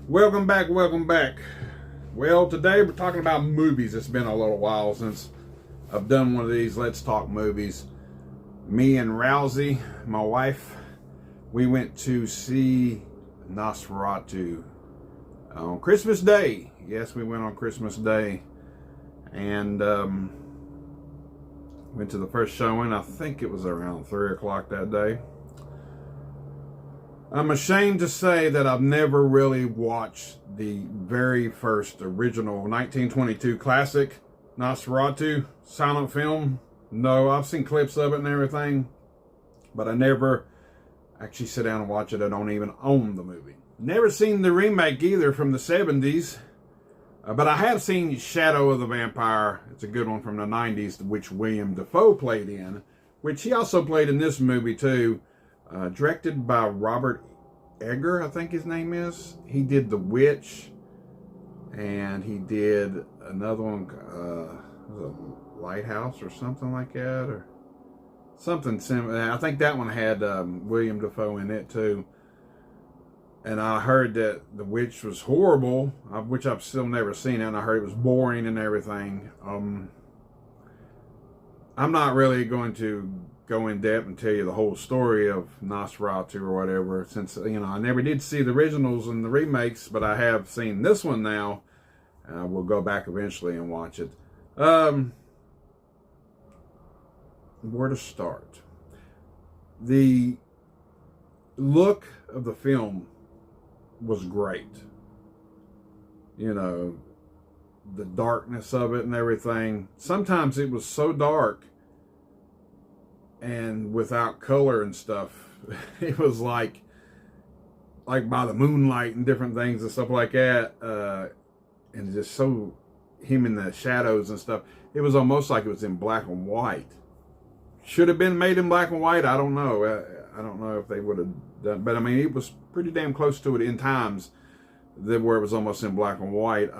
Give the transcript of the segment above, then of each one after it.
Welcome back, welcome back. Well, today we're talking about movies. It's been a little while since I've done one of these Let's Talk movies. Me and Rousey, my wife, we went to see Nosferatu on Christmas Day. Yes, we went on Christmas Day and went to the first showing. I think it was around 3 o'clock that day. I'm ashamed to say that I've never really watched the very first original 1922 classic Nosferatu silent film. No, I've seen clips of it and everything, but I never actually sit down and watch it. I don't even own the movie. Never seen the remake either from the 70s, but I have seen Shadow of the Vampire. It's a good one from the 90s, which William Dafoe played in, which he also played in this movie too. Directed by Robert Egger, I think his name is. He did The Witch, and he did another one, was it Lighthouse or something like that, or something similar. I think that one had William Dafoe in it too. And I heard that The Witch was horrible, which I've still never seen it, and I heard it was boring and everything. I'm not really going to go in depth and tell you the whole story of Nosferatu or whatever, since, you know, I never did see the originals and the remakes, but I have seen this one now. We'll go back eventually and watch it. Where to start? The look of the film was great. You know, the darkness of it and everything. Sometimes it was so dark and without color and stuff, it was like by the moonlight and different things and stuff like that, and just so him in the shadows and stuff. It was almost like it was in black and white. Should have been made in black and white. I don't know. I don't know if they would have done, but I mean, it was pretty damn close to it in times where it was almost in black and white.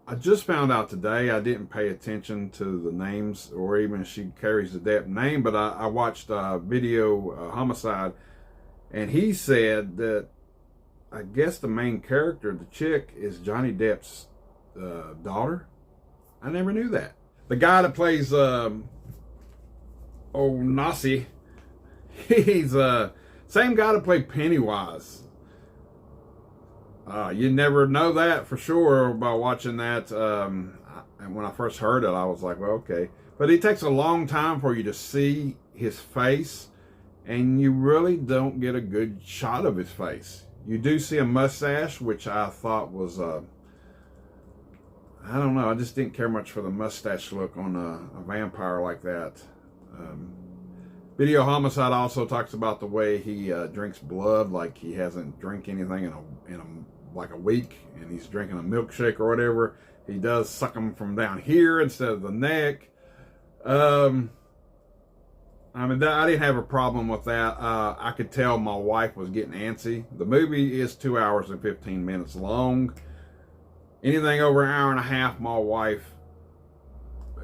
I just found out today, I didn't pay attention to the names or even if she carries the Depp name, but I watched Video Homicide, and he said that I guess the main character, the chick, is Johnny Depp's daughter. I never knew that. The guy that plays Nasi, he's same guy that played Pennywise. You never know that for sure by watching that. And when I first heard it, I was like, well, okay. But it takes a long time for you to see his face, and you really don't get a good shot of his face. You do see a mustache, which I thought was, I don't know, I just didn't care much for the mustache look on a vampire like that. Video Homicide also talks about the way he drinks blood, like he hasn't drank anything in like a week, and he's drinking a milkshake or whatever. He does suck them from down here instead of the neck. I mean, I didn't have a problem with that. I could tell my wife was getting antsy. The movie is 2 hours and 15 minutes long. Anything over an hour and a half, my wife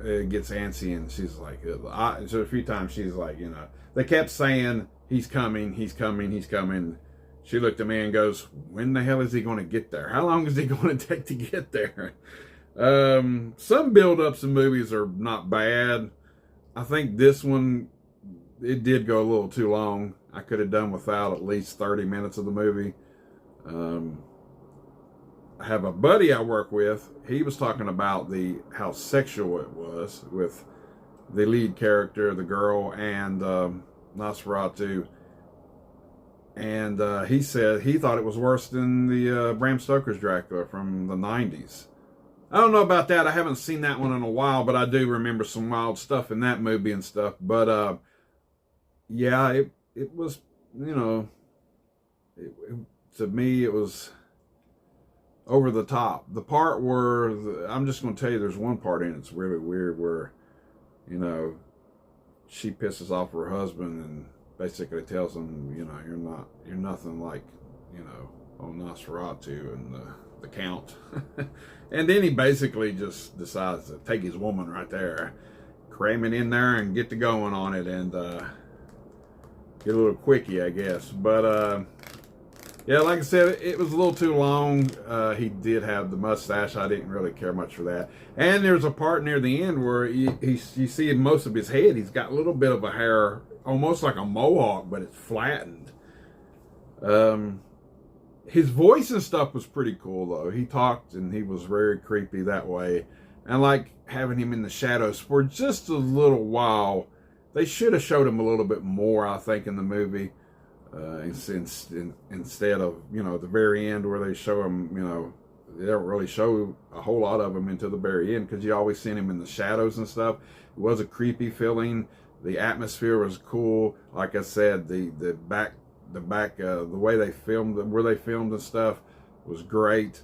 gets antsy, and she's like, so a few times she's like, you know, they kept saying, he's coming, he's coming, he's coming. She looked at me and goes, when the hell is he going to get there? How long is he going to take to get there? Some build-ups in movies are not bad. I think this one, it did go a little too long. I could have done without at least 30 minutes of the movie. I have a buddy I work with. He was talking about how sexual it was with the lead character, the girl, and Nosferatu. And he said he thought it was worse than the Bram Stoker's Dracula from the 90s. I don't know about that. I haven't seen that one in a while, but I do remember some wild stuff in that movie and stuff. But yeah, it was, you know, to me it was over the top. The part where, I'm just going to tell you, there's one part in it's really weird where, you know, she pisses off her husband and basically tells him, you know, you're nothing like, you know, on Nosferatu and the Count. And then he basically just decides to take his woman right there, cram it in there and get to going on it, and get a little quickie, I guess. But Yeah, like I said, it was a little too long. He did have the mustache. I didn't really care much for that. And there's a part near the end where you see most of his head. He's got a little bit of a hair, almost like a mohawk, but it's flattened. His voice and stuff was pretty cool, though. He talked, and he was very creepy that way. And like having him in the shadows for just a little while. They should have showed him a little bit more, I think, in the movie. Instead of, the very end where they show him, they don't really show a whole lot of him until the very end, because you always seen him in the shadows and stuff. It was a creepy feeling. The atmosphere was cool. Like I said, the way they filmed, where they filmed and stuff was great.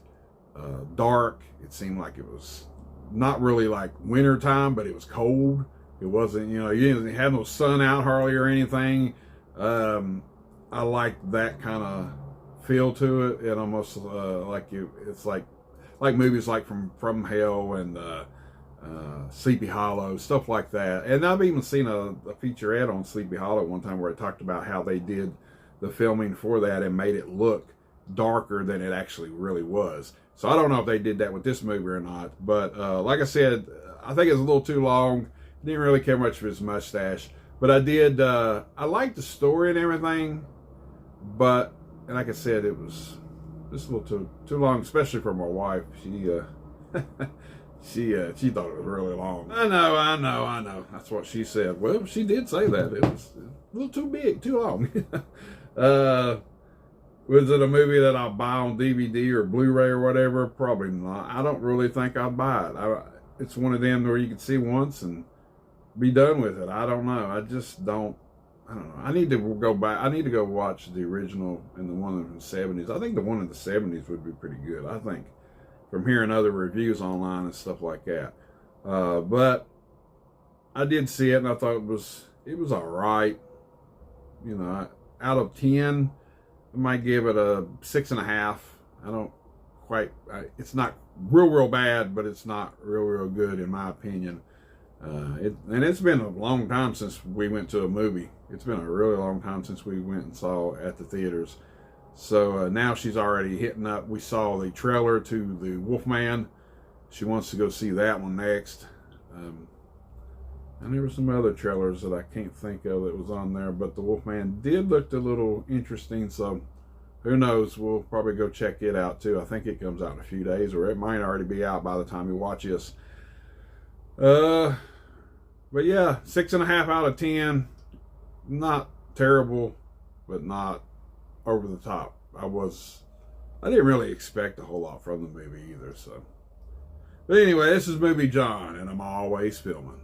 Dark. It seemed like it was not really like winter time, but it was cold. It wasn't, you didn't have no sun out hardly or anything. I like that kind of feel to it. It almost it's like movies like from Hell and Sleepy Hollow, stuff like that. And I've even seen a featurette on Sleepy Hollow one time where it talked about how they did the filming for that and made it look darker than it actually really was. So I don't know if they did that with this movie or not. But like I said, I think it's a little too long. Didn't really care much for his mustache. But I did, I liked the story and everything. But, and like I said, it was just a little too long, especially for my wife. She thought it was really long. I know. That's what she said. Well, she did say that. It was a little too big, too long. Was it a movie that I'll buy on DVD or Blu-ray or whatever? Probably not. I don't really think I'd buy it. It's one of them where you can see once and be done with it. I don't know. I don't know. I need to go back. I need to go watch the original and the one in the 70s. I think the one in the 70s would be pretty good. I think, from hearing other reviews online and stuff like that. But I did see it and I thought it was all right. Out of 10, I might give it a 6.5. It's not real bad, but it's not real good in my opinion. And it's been a long time since we went to a movie. It's been a really long time since we went and saw at the theaters. So now she's already hitting up. We saw the trailer to the Wolfman. She wants to go see that one next. And there were some other trailers that I can't think of that was on there, but the Wolfman did look a little interesting, so who knows? We'll probably go check it out too. I think it comes out in a few days, or it might already be out by the time you watch this. But yeah, 6.5 out of 10. Not terrible, but not over the top. I didn't really expect a whole lot from the movie either, so. But anyway, this is Movie John, and I'm always filming.